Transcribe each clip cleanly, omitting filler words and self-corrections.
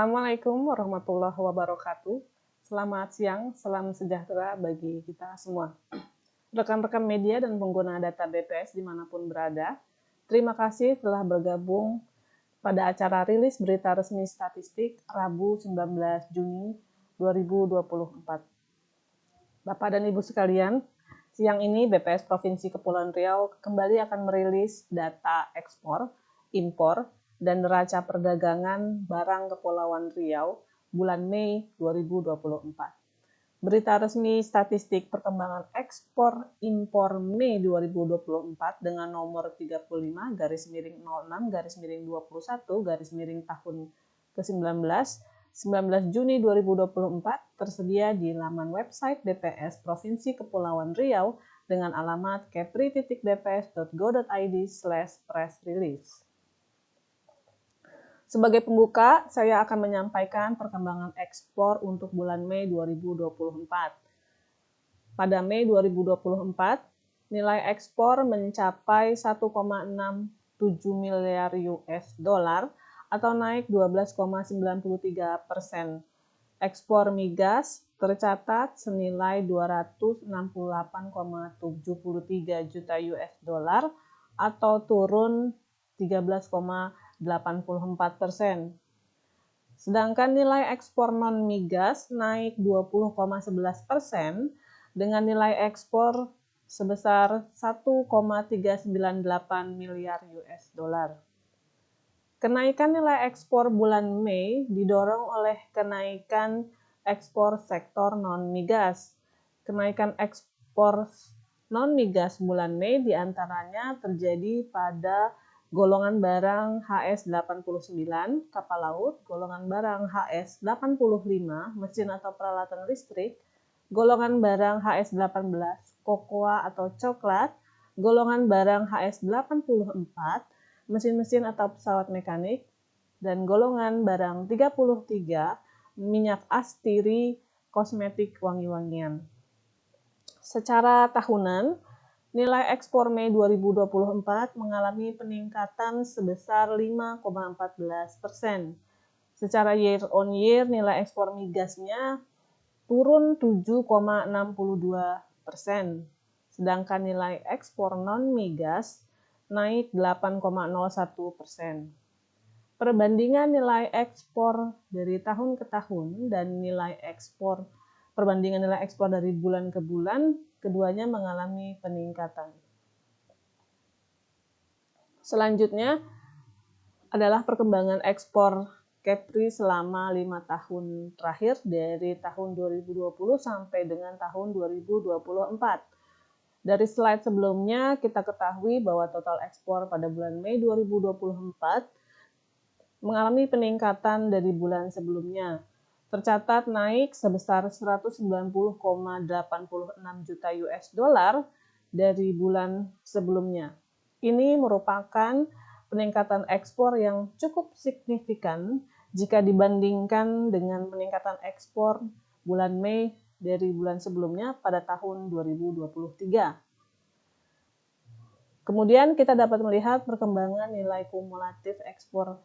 Assalamualaikum warahmatullahi wabarakatuh. Selamat siang, salam sejahtera bagi kita semua. Rekan-rekan media dan pengguna data BPS dimanapun berada, terima kasih telah bergabung pada acara rilis berita resmi statistik Rabu 19 Juni 2024. Bapak dan Ibu sekalian, siang ini BPS Provinsi Kepulauan Riau kembali akan merilis data ekspor, impor, dan neraca perdagangan barang Kepulauan Riau bulan Mei 2024. Berita resmi statistik perkembangan ekspor impor Mei 2024 dengan nomor 35/06/21 tahun ke-19 19 Juni 2024 tersedia di laman website BPS Provinsi Kepulauan Riau dengan alamat kepri.bps.go.id/press release. Sebagai pembuka, saya akan menyampaikan perkembangan ekspor untuk bulan Mei 2024. Pada Mei 2024, nilai ekspor mencapai 1,67 miliar US dollar atau naik 12,93%. Ekspor migas tercatat senilai 268,73 juta US dollar atau turun 13,84%. Sedangkan nilai ekspor non-migas naik 20,11% dengan nilai ekspor sebesar 1,398 miliar US dollar. Kenaikan nilai ekspor bulan Mei didorong oleh kenaikan ekspor sektor non-migas. Kenaikan ekspor non-migas bulan Mei diantaranya terjadi pada golongan barang HS89 kapal laut, golongan barang HS85 mesin atau peralatan listrik, golongan barang HS18 kokoa atau coklat, golongan barang HS84 mesin-mesin atau pesawat mekanik, dan golongan barang 33 minyak astiri kosmetik wangi-wangian. Secara tahunan, nilai ekspor Mei 2024 mengalami peningkatan sebesar 5,14%. Secara year on year, nilai ekspor migasnya turun 7,62%. Sedangkan nilai ekspor non-migas naik 8,01%. Perbandingan nilai ekspor dari tahun ke tahun dan perbandingan nilai ekspor dari bulan ke bulan, keduanya mengalami peningkatan. Selanjutnya adalah perkembangan ekspor Kepri selama 5 tahun terakhir dari tahun 2020 sampai dengan tahun 2024. Dari slide sebelumnya kita ketahui bahwa total ekspor pada bulan Mei 2024 mengalami peningkatan dari bulan sebelumnya. Tercatat naik sebesar 190,86 juta US dollar dari bulan sebelumnya. Ini merupakan peningkatan ekspor yang cukup signifikan jika dibandingkan dengan peningkatan ekspor bulan Mei dari bulan sebelumnya pada tahun 2023. Kemudian kita dapat melihat perkembangan nilai kumulatif ekspor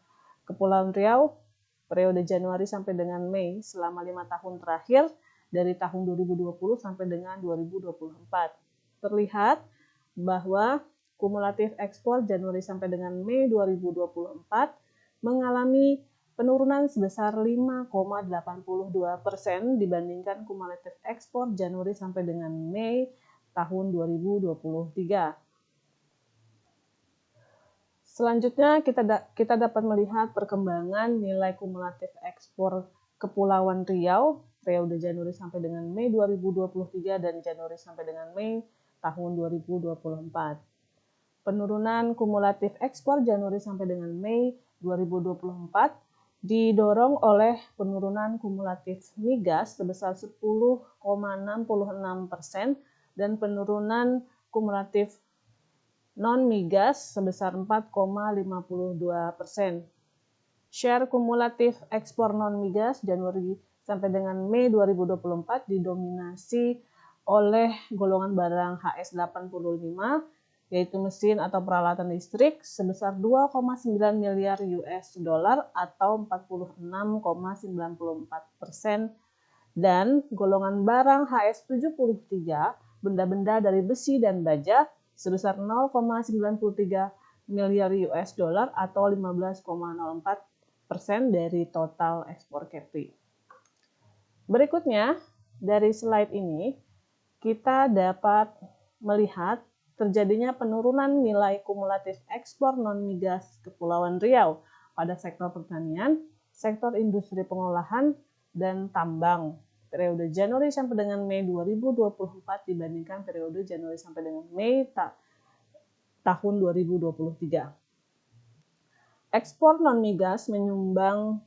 Kepulauan Riau periode Januari sampai dengan Mei selama 5 tahun terakhir dari tahun 2020 sampai dengan 2024. Terlihat bahwa kumulatif ekspor Januari sampai dengan Mei 2024 mengalami penurunan sebesar 5,82% dibandingkan kumulatif ekspor Januari sampai dengan Mei tahun 2023. Selanjutnya kita dapat melihat perkembangan nilai kumulatif ekspor Kepulauan Riau periode Januari sampai dengan Mei 2023 dan Januari sampai dengan Mei tahun 2024. Penurunan kumulatif ekspor Januari sampai dengan Mei 2024 didorong oleh penurunan kumulatif migas sebesar 10,66% dan penurunan kumulatif non-migas sebesar 4,52%. Share kumulatif ekspor non-migas Januari sampai dengan Mei 2024 didominasi oleh golongan barang HS85 yaitu mesin atau peralatan listrik sebesar 2,9 miliar US dollar atau 46,94%, dan golongan barang HS73 benda-benda dari besi dan baja sebesar 0,93 miliar US dollar atau 15,04% dari total ekspor Kepri. Berikutnya, dari slide ini kita dapat melihat terjadinya penurunan nilai kumulatif ekspor non-migas Kepulauan Riau pada sektor pertanian, sektor industri pengolahan, dan tambang periode Januari sampai dengan Mei 2024 dibandingkan periode Januari sampai dengan Mei tahun 2023. Ekspor non-migas menyumbang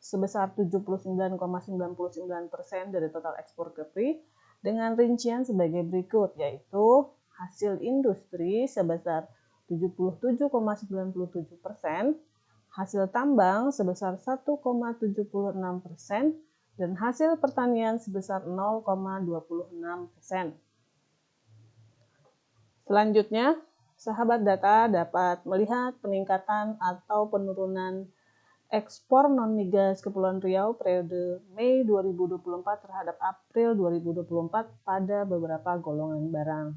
sebesar 79,99% dari total ekspor Kepri dengan rincian sebagai berikut, yaitu hasil industri sebesar 77,97%, hasil tambang sebesar 1,76%, dan hasil pertanian sebesar 0,26%. Selanjutnya, sahabat data dapat melihat peningkatan atau penurunan ekspor non-migas Kepulauan Riau periode Mei 2024 terhadap April 2024 pada beberapa golongan barang.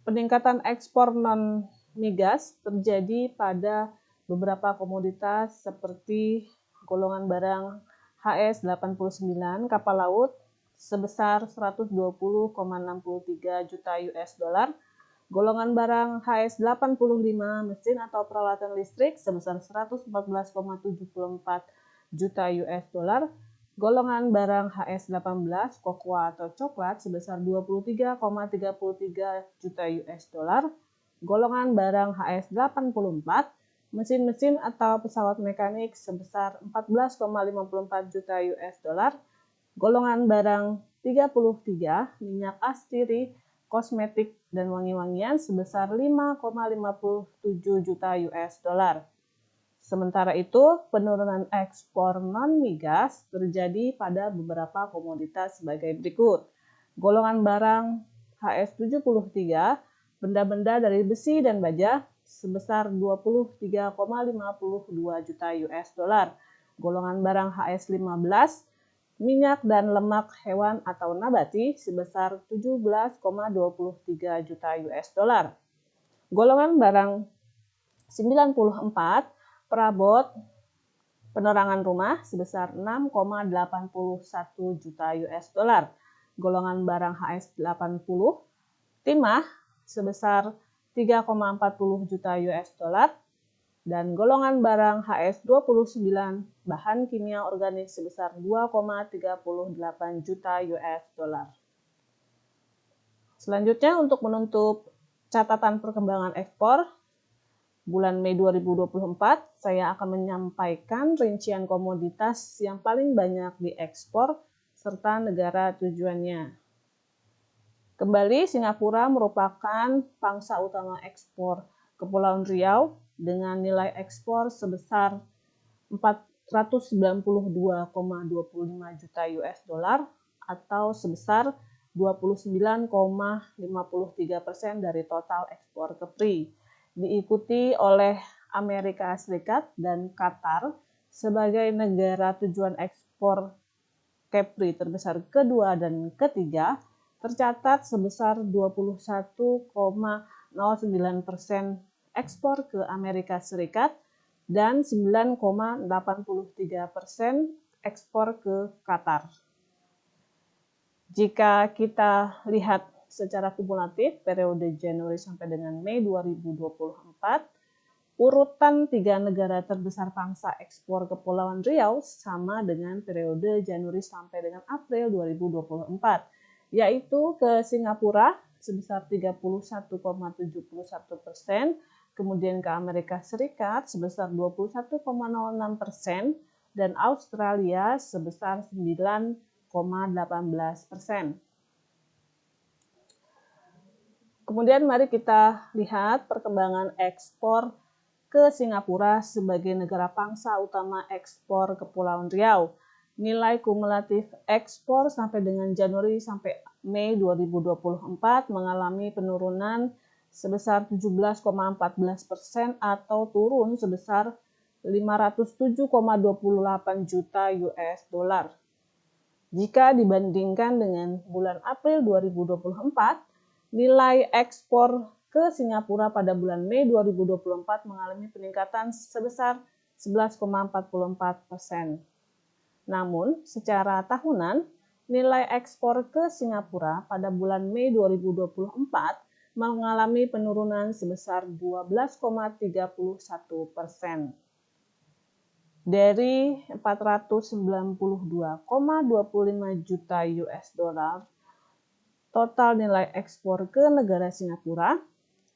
Peningkatan ekspor non-migas terjadi pada beberapa komoditas seperti golongan barang HS89 kapal laut sebesar 120,63 juta US dollar, golongan barang HS85 mesin atau peralatan listrik sebesar 114,74 juta US dollar, golongan barang HS18 kokoa atau coklat sebesar 23,33 juta US dollar, golongan barang HS84 mesin-mesin atau pesawat mekanik sebesar 14,54 juta US dollar, golongan barang 33 minyak astiri, kosmetik, dan wangi-wangian sebesar 5,57 juta US dollar. Sementara itu, penurunan ekspor non-migas terjadi pada beberapa komoditas sebagai berikut. Golongan barang HS73, benda-benda dari besi dan baja sebesar 23,52 juta US dollar. Golongan barang HS15, minyak dan lemak hewan atau nabati sebesar 17,23 juta US dollar. Golongan barang 94, perabot penerangan rumah sebesar 6,81 juta US dollar. Golongan barang HS80, timah sebesar 3,40 juta US dollar, dan golongan barang HS29 bahan kimia organik sebesar 2,38 juta US dollar. Selanjutnya, untuk menutup catatan perkembangan ekspor bulan Mei 2024, saya akan menyampaikan rincian komoditas yang paling banyak diekspor serta negara tujuannya. Kembali, Singapura merupakan pangsa utama ekspor Kepulauan Riau dengan nilai ekspor sebesar 492,25 juta US dollar atau sebesar 29,53% dari total ekspor Kepri. Diikuti oleh Amerika Serikat dan Qatar sebagai negara tujuan ekspor Kepri terbesar kedua dan ketiga, tercatat sebesar 21,09% ekspor ke Amerika Serikat dan 9,83% ekspor ke Qatar. Jika kita lihat secara kumulatif periode Januari sampai dengan Mei 2024, urutan 3 negara terbesar pangsa ekspor Kepulauan Riau sama dengan periode Januari sampai dengan April 2024. Yaitu ke Singapura sebesar 31,71%, kemudian ke Amerika Serikat sebesar 21,06%, dan Australia sebesar 9,18%. Kemudian mari kita lihat perkembangan ekspor ke Singapura sebagai negara pangsa utama ekspor Kepulauan Riau. Nilai kumulatif ekspor sampai dengan Januari sampai Mei 2024 mengalami penurunan sebesar 17,14% atau turun sebesar 507,28 juta US dollar. Jika dibandingkan dengan bulan April 2024, nilai ekspor ke Singapura pada bulan Mei 2024 mengalami peningkatan sebesar 11,44%. Namun, secara tahunan, nilai ekspor ke Singapura pada bulan Mei 2024 mengalami penurunan sebesar 12,31%. Dari 492,25 juta US dollar, total nilai ekspor ke negara Singapura,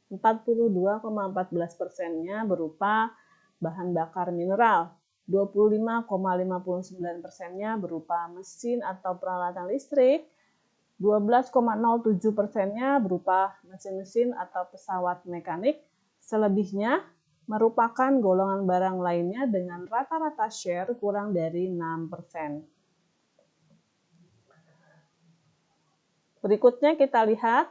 42,14%-nya berupa bahan bakar mineral, 25,59%-nya berupa mesin atau peralatan listrik, 12,07%-nya berupa mesin-mesin atau pesawat mekanik, selebihnya merupakan golongan barang lainnya dengan rata-rata share kurang dari 6%. Berikutnya kita lihat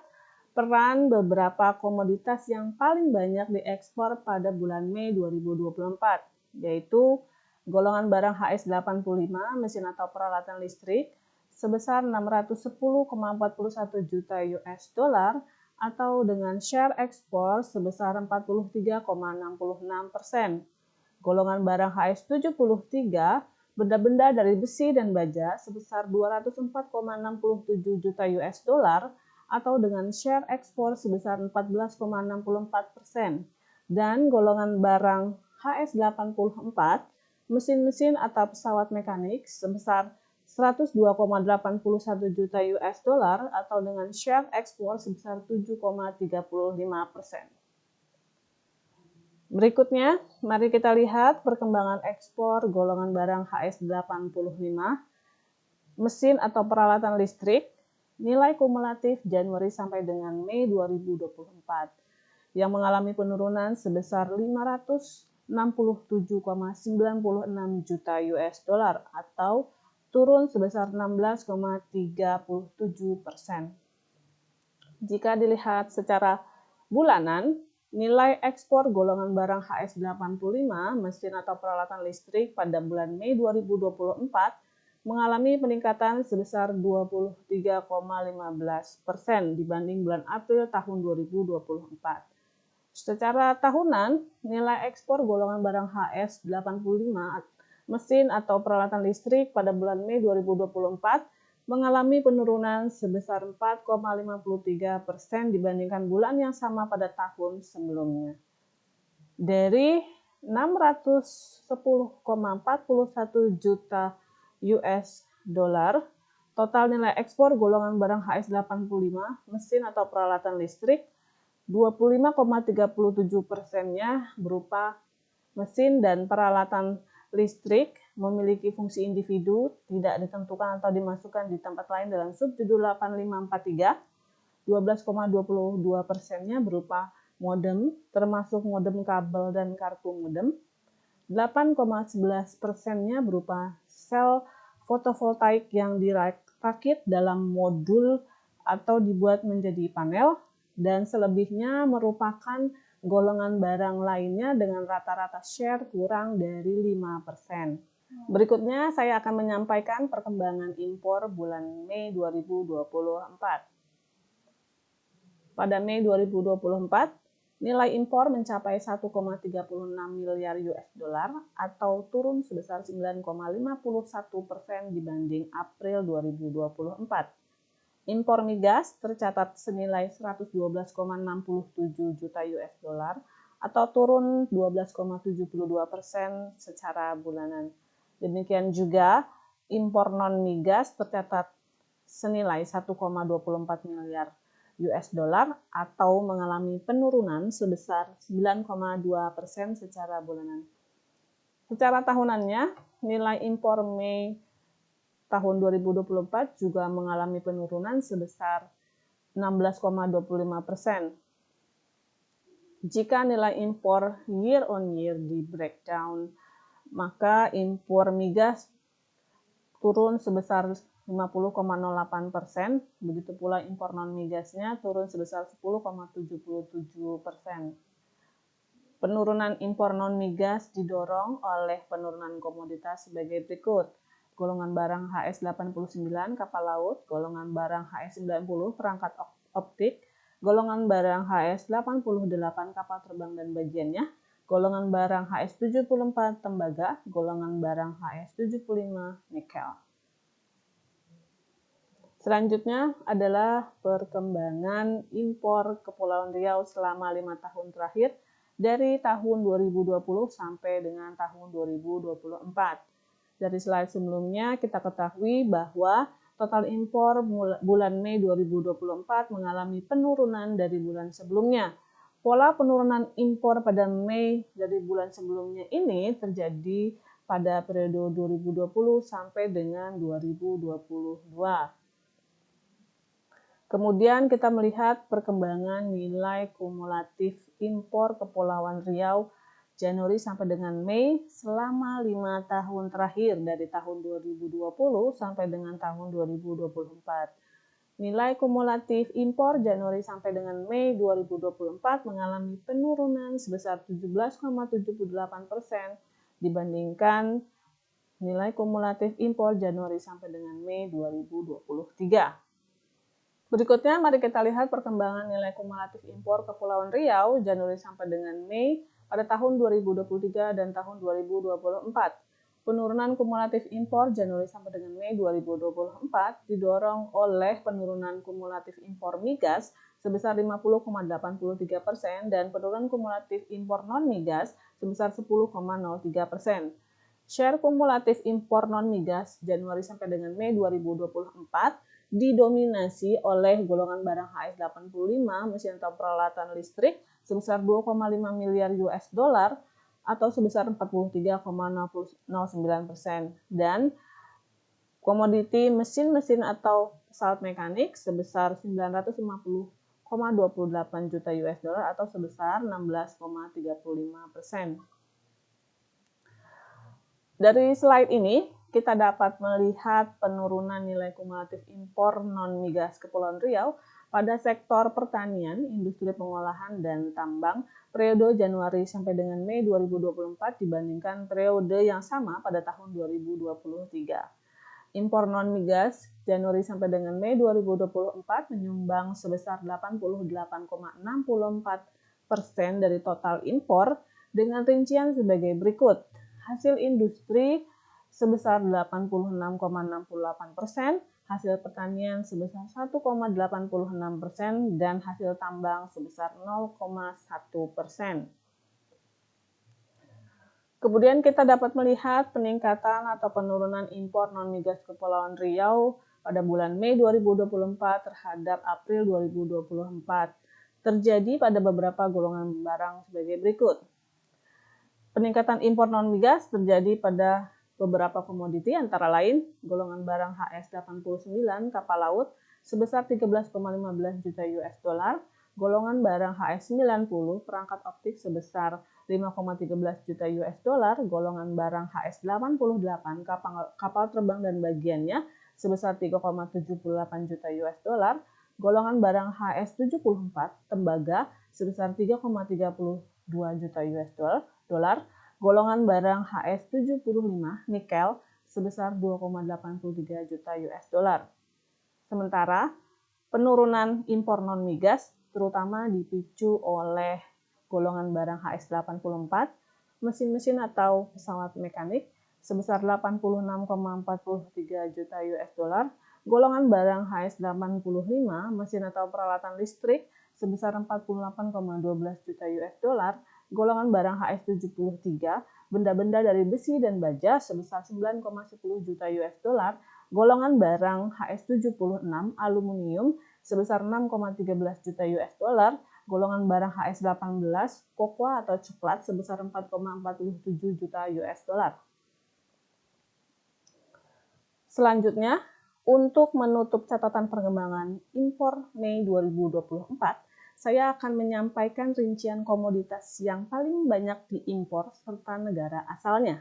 peran beberapa komoditas yang paling banyak diekspor pada bulan Mei 2024, yaitu golongan barang HS85, mesin atau peralatan listrik, sebesar 610,41 juta US dollar, atau dengan share ekspor sebesar 43,66%. Golongan barang HS73, benda-benda dari besi dan baja sebesar 204,67 juta US dollar, atau dengan share ekspor sebesar 14,64%. Dan golongan barang HS84, mesin-mesin atau pesawat mekanik sebesar 102,81 juta US dollar atau dengan share ekspor sebesar 7,35%. Berikutnya, mari kita lihat perkembangan ekspor golongan barang HS85, mesin atau peralatan listrik, nilai kumulatif Januari sampai dengan Mei 2024, yang mengalami penurunan sebesar 567,96 juta US dollar atau turun sebesar 16,37%. Jika dilihat secara bulanan, nilai ekspor golongan barang HS85, mesin atau peralatan listrik pada bulan Mei 2024 mengalami peningkatan sebesar 23,15% dibanding bulan April tahun 2024. Secara tahunan, nilai ekspor golongan barang HS85, mesin atau peralatan listrik pada bulan Mei 2024 mengalami penurunan sebesar 4,53% dibandingkan bulan yang sama pada tahun sebelumnya. Dari 610,41 juta US dollar, total nilai ekspor golongan barang HS85, mesin atau peralatan listrik, 25,37%-nya berupa mesin dan peralatan listrik memiliki fungsi individu, tidak ditentukan atau dimasukkan di tempat lain dalam subjudul 8543. 12,22%-nya berupa modem, termasuk modem kabel dan kartu modem. 8,11%-nya berupa sel fotovoltaik yang dirakit dalam modul atau dibuat menjadi panel, dan selebihnya merupakan golongan barang lainnya dengan rata-rata share kurang dari 5%. Berikutnya saya akan menyampaikan perkembangan impor bulan Mei 2024. Pada Mei 2024, nilai impor mencapai 1,36 miliar US dollar atau turun sebesar 9,51% dibanding April 2024. Impor migas tercatat senilai 112,67 juta US dollar atau turun 12,72% secara bulanan. Demikian juga impor non-migas tercatat senilai 1,24 miliar US dollar atau mengalami penurunan sebesar 9,2% secara bulanan. Secara tahunannya, nilai impor Mei tahun 2024 juga mengalami penurunan sebesar 16,25%. Jika nilai impor year on year di breakdown, maka impor migas turun sebesar 50,08%, begitu pula impor non-migasnya turun sebesar 10,77%. Penurunan impor non-migas didorong oleh penurunan komoditas sebagai berikut. Golongan barang HS89 kapal laut, golongan barang HS90 perangkat optik, golongan barang HS88 kapal terbang dan bagiannya, golongan barang HS74 tembaga, golongan barang HS75 nikel. Selanjutnya adalah perkembangan impor Kepulauan Riau selama 5 tahun terakhir dari tahun 2020 sampai dengan tahun 2024. Dari slide sebelumnya kita ketahui bahwa total impor bulan Mei 2024 mengalami penurunan dari bulan sebelumnya. Pola penurunan impor pada Mei dari bulan sebelumnya ini terjadi pada periode 2020 sampai dengan 2022. Kemudian kita melihat perkembangan nilai kumulatif impor Kepulauan Riau Januari sampai dengan Mei selama 5 tahun terakhir dari tahun 2020 sampai dengan tahun 2024. Nilai kumulatif impor Januari sampai dengan Mei 2024 mengalami penurunan sebesar 17,78% dibandingkan nilai kumulatif impor Januari sampai dengan Mei 2023. Berikutnya, mari kita lihat perkembangan nilai kumulatif impor Kepulauan Riau Januari sampai dengan Mei pada tahun 2023 dan tahun 2024. Penurunan kumulatif impor Januari sampai dengan Mei 2024 didorong oleh penurunan kumulatif impor migas sebesar 50,83% dan penurunan kumulatif impor non-migas sebesar 10,03%. Share kumulatif impor non-migas Januari sampai dengan Mei 2024 didominasi oleh golongan barang HS85 mesin atau peralatan listrik sebesar 2,5 miliar US dollar atau sebesar 43,09% dan komoditi mesin-mesin atau pesawat mekanik sebesar 950,28 juta US dollar atau sebesar 16,35%. Dari slide ini, kita dapat melihat penurunan nilai kumulatif impor non-migas Kepulauan Riau pada sektor pertanian, industri pengolahan, dan tambang periode Januari sampai dengan Mei 2024 dibandingkan periode yang sama pada tahun 2023. Impor non-migas Januari sampai dengan Mei 2024 menyumbang sebesar 88,64% dari total impor dengan rincian sebagai berikut. Hasil industri sebesar 86,68%, hasil pertanian sebesar 1,86%, dan hasil tambang sebesar 0,1%. Kemudian kita dapat melihat peningkatan atau penurunan impor non-migas Kepulauan Riau pada bulan Mei 2024 terhadap April 2024. Terjadi pada beberapa golongan barang sebagai berikut. Peningkatan impor non-migas terjadi pada beberapa komoditi antara lain golongan barang HS89 kapal laut sebesar 13,15 juta US dollar, golongan barang HS90 perangkat optik sebesar 5,13 juta US dollar, golongan barang HS88 kapal terbang dan bagiannya sebesar 3,78 juta US dollar, golongan barang HS74 tembaga sebesar 3,32 juta US dollar, golongan barang HS75 nikel sebesar 2,83 juta US dollar. Sementara penurunan impor non-migas terutama dipicu oleh golongan barang HS84, mesin-mesin atau pesawat mekanik sebesar 86,43 juta US dollar, golongan barang HS85 mesin atau peralatan listrik sebesar 48,12 juta US dollar, golongan barang HS73, benda-benda dari besi dan baja sebesar 9,10 juta US dollar, golongan barang HS76, aluminium sebesar 6,13 juta US dollar, golongan barang HS18, kokoa atau coklat sebesar 4,47 juta US dollar. Selanjutnya, untuk menutup catatan perkembangan impor Mei 2024, saya akan menyampaikan rincian komoditas yang paling banyak diimpor serta negara asalnya.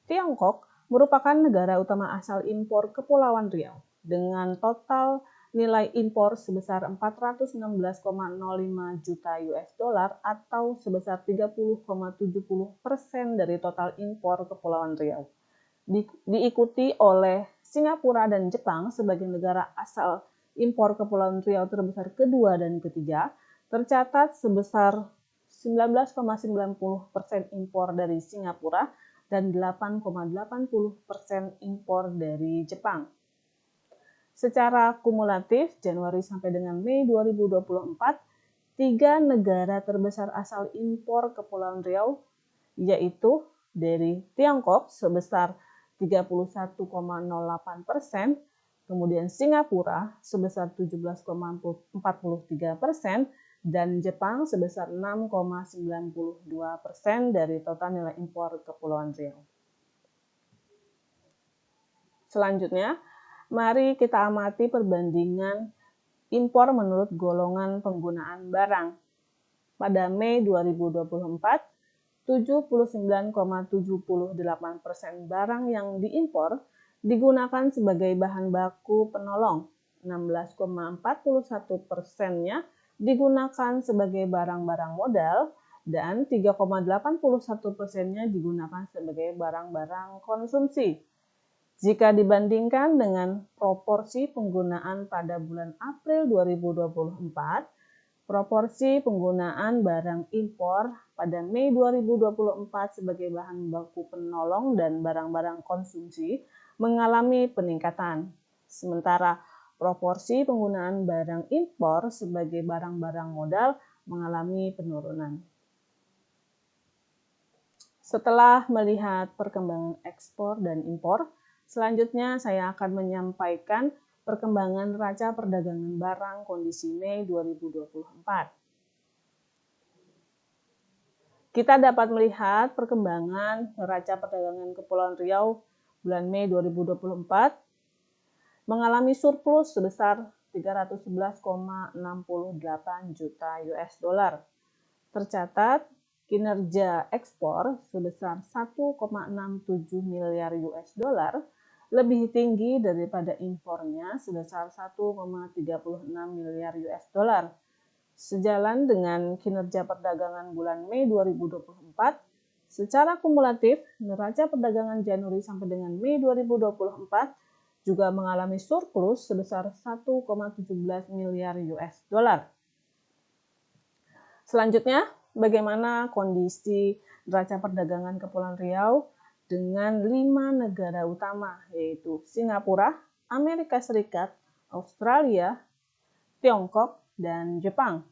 Tiongkok merupakan negara utama asal impor Kepulauan Riau dengan total nilai impor sebesar 416,05 juta US dollar atau sebesar 30,70% dari total impor Kepulauan Riau. Diikuti oleh Singapura dan Jepang sebagai negara asal impor Kepulauan Riau terbesar kedua dan ketiga, tercatat sebesar 19,90% impor dari Singapura dan 8,80% impor dari Jepang. Secara kumulatif, Januari sampai dengan Mei 2024, 3 negara terbesar asal impor Kepulauan Riau, yaitu dari Tiongkok sebesar 31,08%, kemudian Singapura sebesar 17,43%, dan Jepang sebesar 6,92% dari total nilai impor Kepulauan Riau. Selanjutnya, mari kita amati perbandingan impor menurut golongan penggunaan barang. Pada Mei 2024, 79,78% barang yang diimpor digunakan sebagai bahan baku penolong, 16,41%-nya digunakan sebagai barang-barang modal, dan 3,81%-nya digunakan sebagai barang-barang konsumsi. Jika dibandingkan dengan proporsi penggunaan pada bulan April 2024, proporsi penggunaan barang impor pada Mei 2024 sebagai bahan baku penolong dan barang-barang konsumsi mengalami peningkatan. Sementara proporsi penggunaan barang impor sebagai barang-barang modal mengalami penurunan. Setelah melihat perkembangan ekspor dan impor, selanjutnya saya akan menyampaikan perkembangan neraca perdagangan barang kondisi Mei 2024. Kita dapat melihat perkembangan neraca perdagangan Kepulauan Riau bulan Mei 2024 mengalami surplus sebesar 311,68 juta US dollar. Tercatat kinerja ekspor sebesar 1,67 miliar US dollar lebih tinggi daripada impornya sebesar 1,36 miliar US dollar. Sejalan dengan kinerja perdagangan bulan Mei 2024, secara kumulatif neraca perdagangan Januari sampai dengan Mei 2024 juga mengalami surplus sebesar 1,17 miliar US dollar. Selanjutnya, bagaimana kondisi neraca perdagangan Kepulauan Riau dengan 5 negara utama, yaitu Singapura, Amerika Serikat, Australia, Tiongkok, dan Jepang.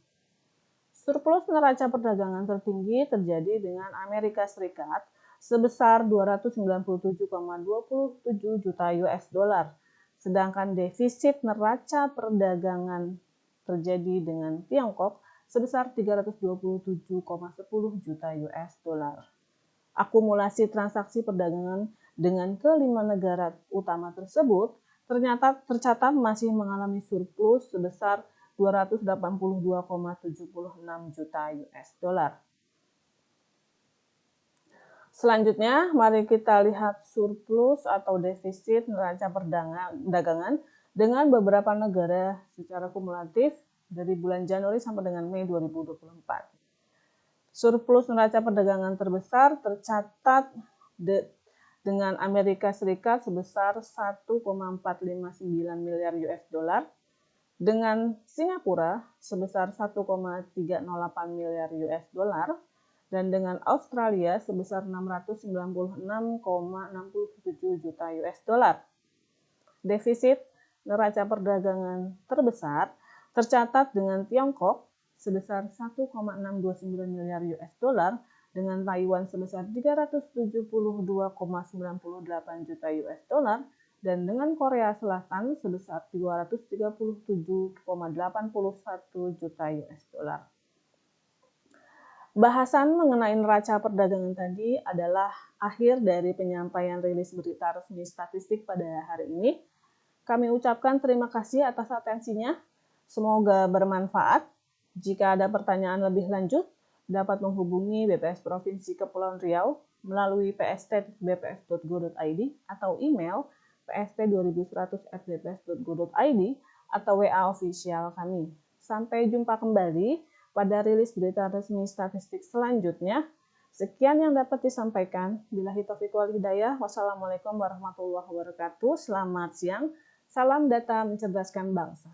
Surplus neraca perdagangan tertinggi terjadi dengan Amerika Serikat sebesar 297,27 juta US dollar, sedangkan defisit neraca perdagangan terjadi dengan Tiongkok sebesar 327,10 juta US dollar. Akumulasi transaksi perdagangan dengan kelima negara utama tersebut ternyata tercatat masih mengalami surplus sebesar 282,76 juta US dollar. Selanjutnya, mari kita lihat surplus atau defisit neraca perdagangan dengan beberapa negara secara kumulatif dari bulan Januari sampai dengan Mei 2024. Surplus neraca perdagangan terbesar tercatat dengan Amerika Serikat sebesar 1,459 miliar US dollar, dengan Singapura sebesar 1,308 miliar US dollar, dan dengan Australia sebesar 696,67 juta US dollar. Defisit neraca perdagangan terbesar tercatat dengan Tiongkok sebesar 1,629 miliar US dollar, dengan Taiwan sebesar 372,98 juta US dollar, dan dengan Korea Selatan sebesar 237,81 juta US dollar. Bahasan mengenai neraca perdagangan tadi adalah akhir dari penyampaian rilis berita resmi statistik pada hari ini. Kami ucapkan terima kasih atas atensinya. Semoga bermanfaat. Jika ada pertanyaan lebih lanjut, dapat menghubungi BPS Provinsi Kepulauan Riau melalui pst.bps.go.id atau email pst2100@bps.go.id atau WA official kami. Sampai jumpa kembali pada rilis berita resmi statistik selanjutnya. Sekian yang dapat disampaikan. Billahi taufiq wal hidayah. Wassalamualaikum warahmatullahi wabarakatuh. Selamat siang. Salam data mencerdaskan bangsa.